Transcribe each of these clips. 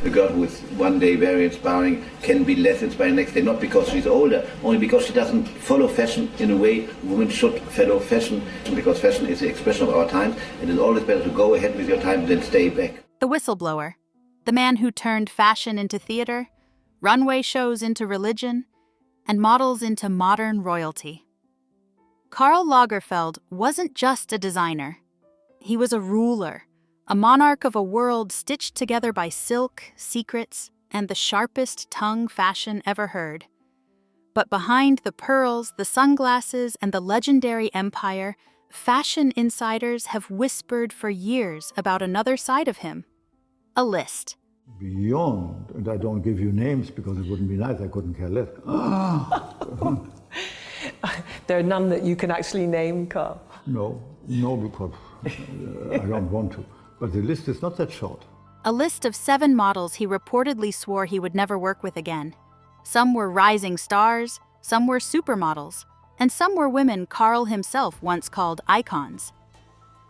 a girl who is one day very inspiring can be less inspiring next day, not because she's older, only because she doesn't follow fashion in a way women should follow fashion, because fashion is the expression of our time. It is always better to go ahead with your time than stay back. The whistleblower, the man who turned fashion into theater, runway shows into religion, and models into modern royalty. Karl Lagerfeld wasn't just a designer. He was a ruler, a monarch of a world stitched together by silk, secrets, and the sharpest tongue fashion ever heard. But behind the pearls, the sunglasses, and the legendary empire, fashion insiders have whispered for years about another side of him. A list. Beyond, and I don't give you names because it wouldn't be nice, I couldn't care less. There are none that you can actually name, Karl? No, because I don't want to. But the list is not that short. A list of 7 models he reportedly swore he would never work with again. Some were rising stars, some were supermodels, and some were women Karl himself once called icons.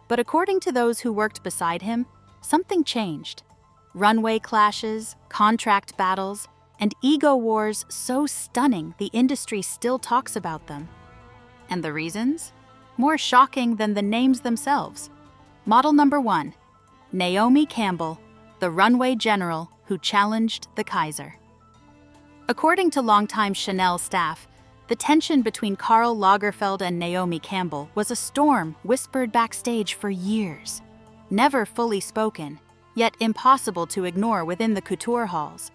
But according to those who worked beside him, something changed. Runway clashes, contract battles, and ego wars so stunning the industry still talks about them. And the reasons? More shocking than the names themselves. Model number 1, Naomi Campbell, the runway general who challenged the Kaiser. According to longtime Chanel staff, the tension between Karl Lagerfeld and Naomi Campbell was a storm whispered backstage for years. Never fully spoken, yet impossible to ignore within the couture halls.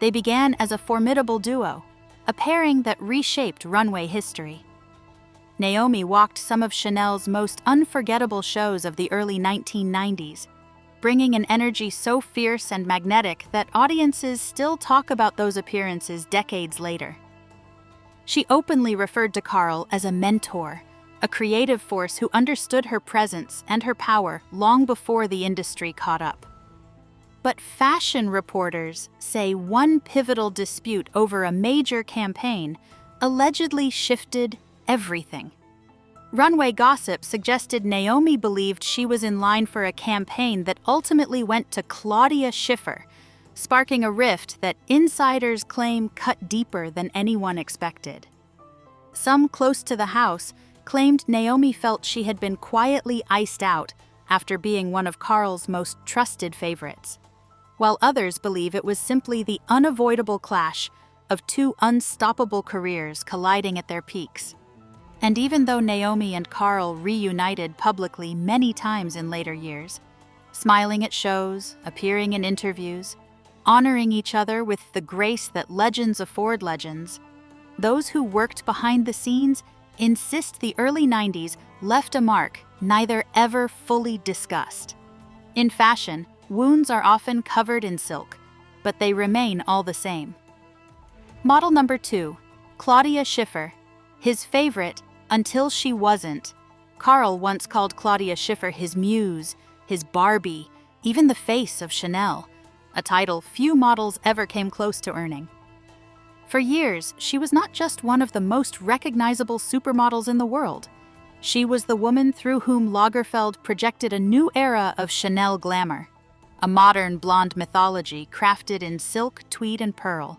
They began as a formidable duo, a pairing that reshaped runway history. Naomi walked some of Chanel's most unforgettable shows of the early 1990s, bringing an energy so fierce and magnetic that audiences still talk about those appearances decades later. She openly referred to Karl as a mentor, a creative force who understood her presence and her power long before the industry caught up. But fashion reporters say one pivotal dispute over a major campaign allegedly shifted everything. Runway gossip suggested Naomi believed she was in line for a campaign that ultimately went to Claudia Schiffer, sparking a rift that insiders claim cut deeper than anyone expected. Some close to the house claimed Naomi felt she had been quietly iced out after being one of Karl's most trusted favorites, while others believe it was simply the unavoidable clash of 2 unstoppable careers colliding at their peaks. And even though Naomi and Karl reunited publicly many times in later years, smiling at shows, appearing in interviews, honoring each other with the grace that legends afford legends, those who worked behind the scenes insist the early 90s left a mark neither ever fully discussed. In fashion, wounds are often covered in silk, but they remain all the same. Model number 2, Claudia Schiffer, his favorite until she wasn't. Karl once called Claudia Schiffer his muse, his Barbie, even the face of Chanel, a title few models ever came close to earning. For years, she was not just one of the most recognizable supermodels in the world. She was the woman through whom Lagerfeld projected a new era of Chanel glamour, a modern blonde mythology crafted in silk, tweed, and pearl.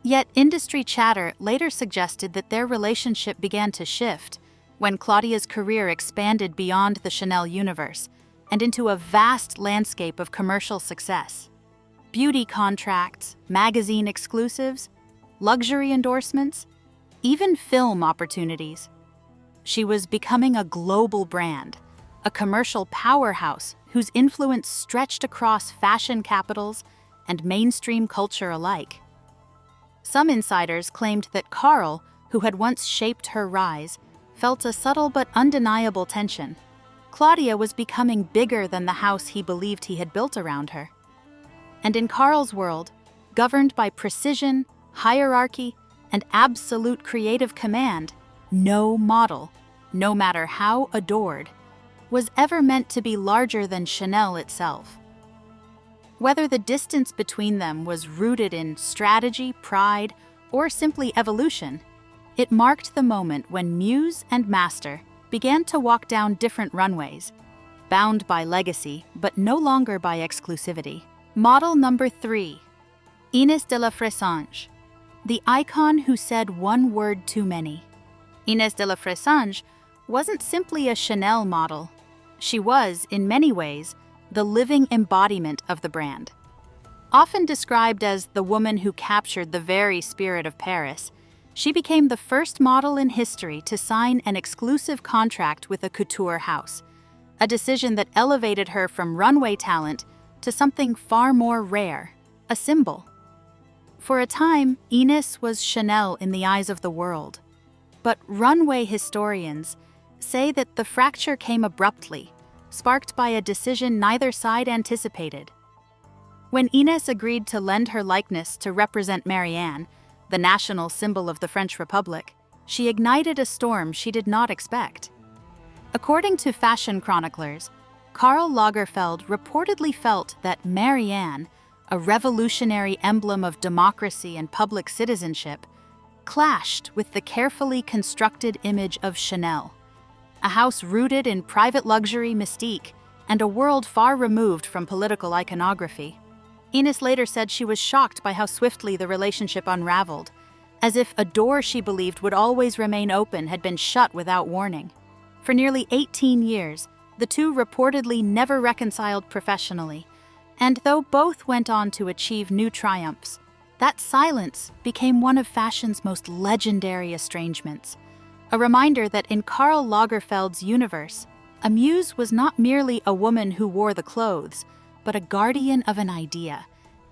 Yet industry chatter later suggested that their relationship began to shift when Claudia's career expanded beyond the Chanel universe and into a vast landscape of commercial success. Beauty contracts, magazine exclusives, luxury endorsements, even film opportunities. She was becoming a global brand, a commercial powerhouse whose influence stretched across fashion capitals and mainstream culture alike. Some insiders claimed that Karl, who had once shaped her rise, felt a subtle but undeniable tension. Claudia was becoming bigger than the house he believed he had built around her. And in Karl's world, governed by precision, hierarchy, and absolute creative command, no model, no matter how adored, was ever meant to be larger than Chanel itself. Whether the distance between them was rooted in strategy, pride, or simply evolution, it marked the moment when muse and master began to walk down different runways, bound by legacy but no longer by exclusivity. Model number 3. Inès de La Fressange, the icon who said one word too many. Inès de La Fressange wasn't simply a Chanel model. She was, in many ways, the living embodiment of the brand. Often described as the woman who captured the very spirit of Paris, she became the first model in history to sign an exclusive contract with a couture house, a decision that elevated her from runway talent to something far more rare, a symbol. For a time, Inès was Chanel in the eyes of the world. But runway historians say that the fracture came abruptly, sparked by a decision neither side anticipated. When Inès agreed to lend her likeness to represent Marianne, the national symbol of the French Republic, she ignited a storm she did not expect. According to fashion chroniclers, Karl Lagerfeld reportedly felt that Marianne, a revolutionary emblem of democracy and public citizenship, clashed with the carefully constructed image of Chanel, a house rooted in private luxury mystique and a world far removed from political iconography. Inès later said she was shocked by how swiftly the relationship unraveled, as if a door she believed would always remain open had been shut without warning. For nearly 18 years, the two reportedly never reconciled professionally, and though both went on to achieve new triumphs, that silence became one of fashion's most legendary estrangements, a reminder that in Karl Lagerfeld's universe, a muse was not merely a woman who wore the clothes, but a guardian of an idea,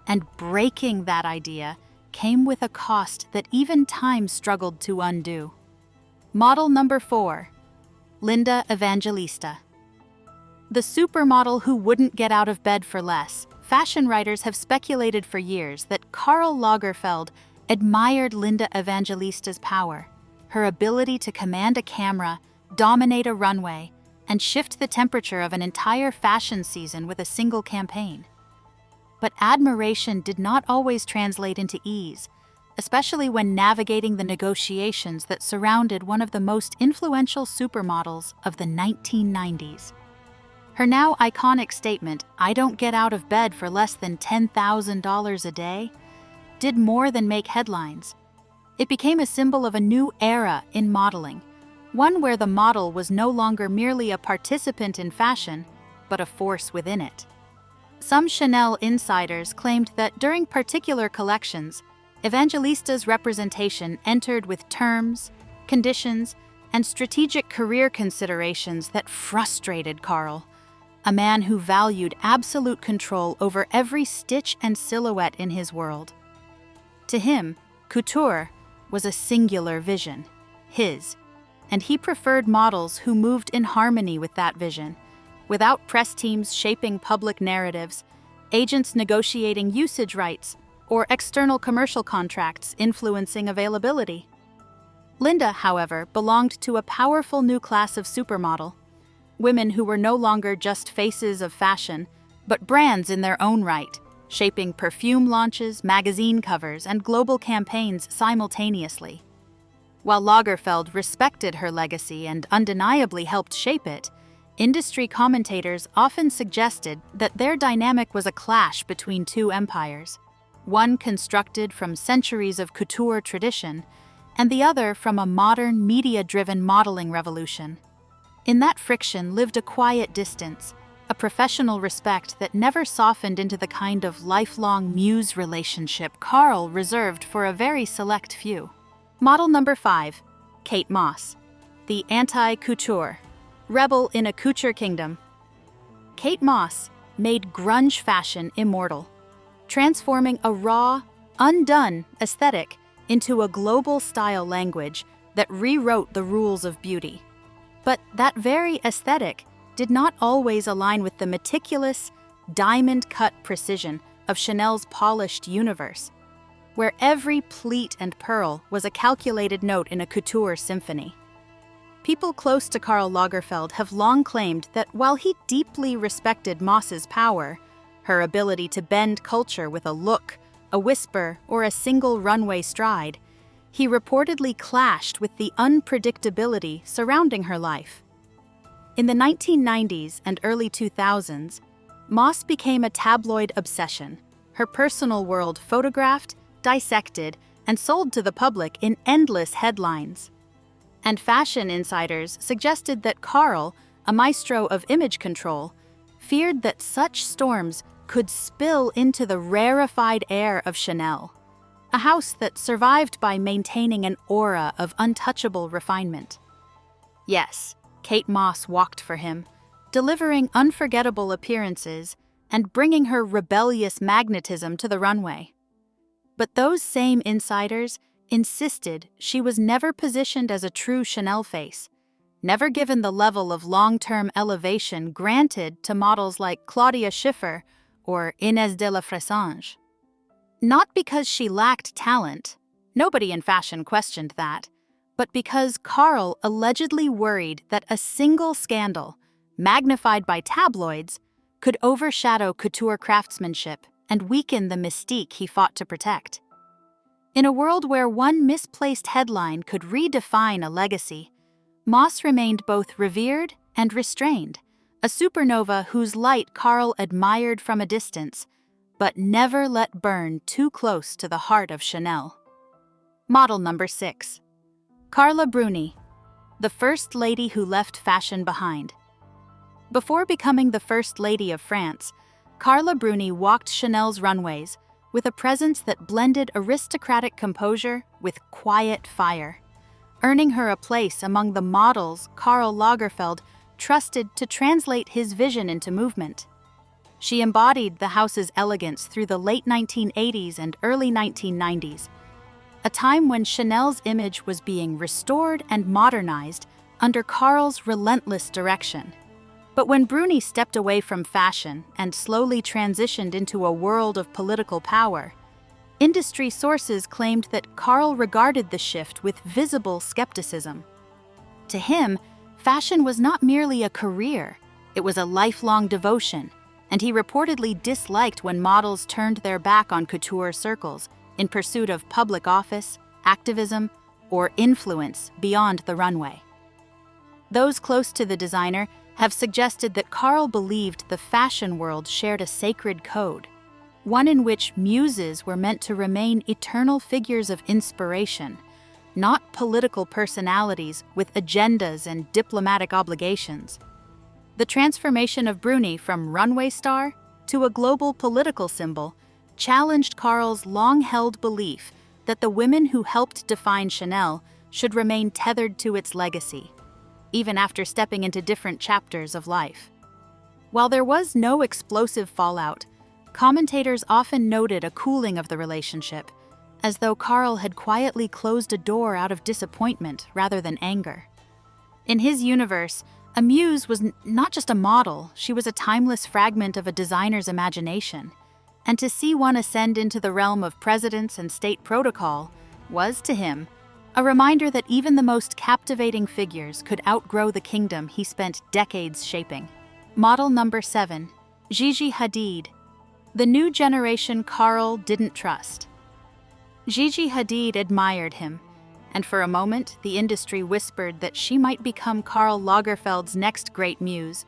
and breaking that idea came with a cost that even time struggled to undo. Model number 4. Linda Evangelista. The supermodel who wouldn't get out of bed for less, fashion writers have speculated for years that Karl Lagerfeld admired Linda Evangelista's power, her ability to command a camera, dominate a runway, and shift the temperature of an entire fashion season with a single campaign. But admiration did not always translate into ease, especially when navigating the negotiations that surrounded one of the most influential supermodels of the 1990s. Her now iconic statement, "I don't get out of bed for less than $10,000 a day," did more than make headlines. It became a symbol of a new era in modeling, one where the model was no longer merely a participant in fashion, but a force within it. Some Chanel insiders claimed that during particular collections, Evangelista's representation entered with terms, conditions, and strategic career considerations that frustrated Karl, a man who valued absolute control over every stitch and silhouette in his world. To him, couture was a singular vision, his, and he preferred models who moved in harmony with that vision, without press teams shaping public narratives, agents negotiating usage rights, or external commercial contracts influencing availability. Linda, however, belonged to a powerful new class of supermodel, women who were no longer just faces of fashion, but brands in their own right, shaping perfume launches, magazine covers, and global campaigns simultaneously. While Lagerfeld respected her legacy and undeniably helped shape it, industry commentators often suggested that their dynamic was a clash between two empires, one constructed from centuries of couture tradition, and the other from a modern, media-driven modeling revolution. In that friction lived a quiet distance, a professional respect that never softened into the kind of lifelong muse relationship Karl reserved for a very select few. Model number 5, Kate Moss, the anti-couture, rebel in a couture kingdom. Kate Moss made grunge fashion immortal, transforming a raw, undone aesthetic into a global style language that rewrote the rules of beauty. But that very aesthetic did not always align with the meticulous, diamond-cut precision of Chanel's polished universe, where every pleat and pearl was a calculated note in a couture symphony. People close to Karl Lagerfeld have long claimed that while he deeply respected Moss's power, her ability to bend culture with a look, a whisper, or a single runway stride, he reportedly clashed with the unpredictability surrounding her life. In the 1990s and early 2000s, Moss became a tabloid obsession, her personal world photographed, dissected, and sold to the public in endless headlines. And fashion insiders suggested that Karl, a maestro of image control, feared that such storms could spill into the rarefied air of Chanel, a house that survived by maintaining an aura of untouchable refinement. Yes, Kate Moss walked for him, delivering unforgettable appearances and bringing her rebellious magnetism to the runway. But those same insiders insisted she was never positioned as a true Chanel face, never given the level of long-term elevation granted to models like Claudia Schiffer or Inès de La Fressange. Not because she lacked talent, nobody in fashion questioned that, but because Karl allegedly worried that a single scandal, magnified by tabloids, could overshadow couture craftsmanship and weaken the mystique he fought to protect. In a world where one misplaced headline could redefine a legacy, Moss remained both revered and restrained, a supernova whose light Karl admired from a distance, but never let burn too close to the heart of Chanel. Model number 6. Carla Bruni, the first lady who left fashion behind. Before becoming the First Lady of France, Carla Bruni walked Chanel's runways with a presence that blended aristocratic composure with quiet fire, earning her a place among the models Karl Lagerfeld trusted to translate his vision into movement. She embodied the house's elegance through the late 1980s and early 1990s, a time when Chanel's image was being restored and modernized under Karl's relentless direction. But when Bruni stepped away from fashion and slowly transitioned into a world of political power, industry sources claimed that Karl regarded the shift with visible skepticism. To him, fashion was not merely a career, it was a lifelong devotion, and he reportedly disliked when models turned their back on couture circles in pursuit of public office, activism, or influence beyond the runway. Those close to the designer have suggested that Karl believed the fashion world shared a sacred code, one in which muses were meant to remain eternal figures of inspiration, not political personalities with agendas and diplomatic obligations. The transformation of Bruni from runway star to a global political symbol challenged Karl's long-held belief that the women who helped define Chanel should remain tethered to its legacy, even after stepping into different chapters of life. While there was no explosive fallout, commentators often noted a cooling of the relationship, as though Karl had quietly closed a door out of disappointment rather than anger. In his universe, a muse was not just a model, she was a timeless fragment of a designer's imagination, and to see one ascend into the realm of presidents and state protocol was, to him, a reminder that even the most captivating figures could outgrow the kingdom he spent decades shaping. Model number 7, Gigi Hadid, the new generation Karl didn't trust. Gigi Hadid admired him, and for a moment the industry whispered that she might become Karl Lagerfeld's next great muse,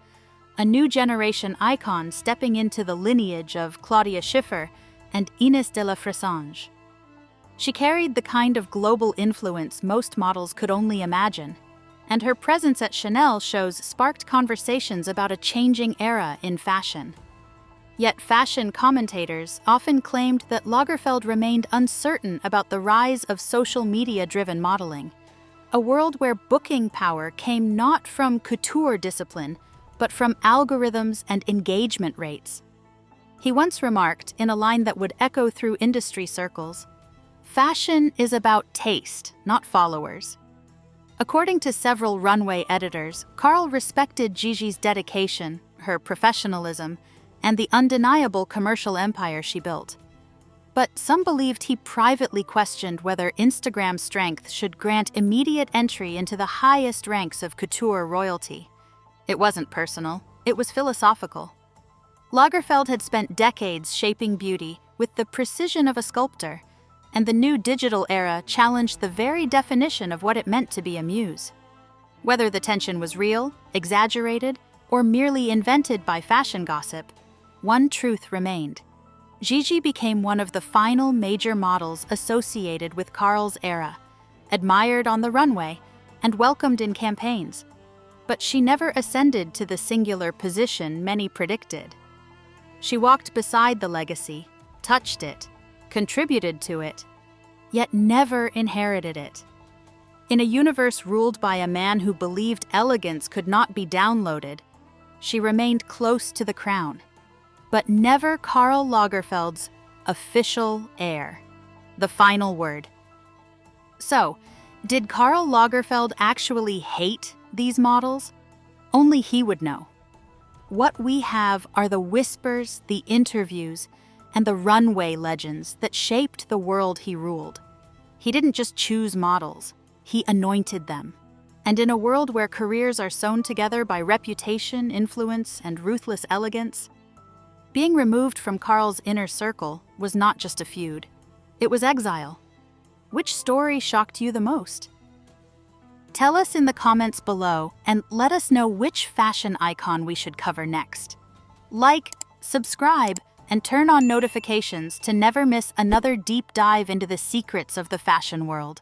a new generation icon stepping into the lineage of Claudia Schiffer and Inès de La Fressange. She carried the kind of global influence most models could only imagine, and her presence at Chanel shows sparked conversations about a changing era in fashion. Yet fashion commentators often claimed that Lagerfeld remained uncertain about the rise of social media-driven modeling, a world where booking power came not from couture discipline, but from algorithms and engagement rates. He once remarked, in a line that would echo through industry circles, "Fashion is about taste, not followers." According to several runway editors, Karl respected Gigi's dedication, her professionalism, and the undeniable commercial empire she built. But some believed he privately questioned whether Instagram strength should grant immediate entry into the highest ranks of couture royalty. It wasn't personal, it was philosophical. Lagerfeld had spent decades shaping beauty with the precision of a sculptor, and the new digital era challenged the very definition of what it meant to be a muse. Whether the tension was real, exaggerated, or merely invented by fashion gossip, one truth remained. Gigi became one of the final major models associated with Karl's era, admired on the runway, and welcomed in campaigns. But she never ascended to the singular position many predicted. She walked beside the legacy, touched it, contributed to it, yet never inherited it. In a universe ruled by a man who believed elegance could not be downloaded, she remained close to the crown, but never Karl Lagerfeld's official heir, the final word. So, did Karl Lagerfeld actually hate these models? Only he would know. What we have are the whispers, the interviews, and the runway legends that shaped the world he ruled. He didn't just choose models, he anointed them. And in a world where careers are sewn together by reputation, influence, and ruthless elegance, being removed from Karl's inner circle was not just a feud. It was exile. Which story shocked you the most? Tell us in the comments below and let us know which fashion icon we should cover next. Like, subscribe, and turn on notifications to never miss another deep dive into the secrets of the fashion world.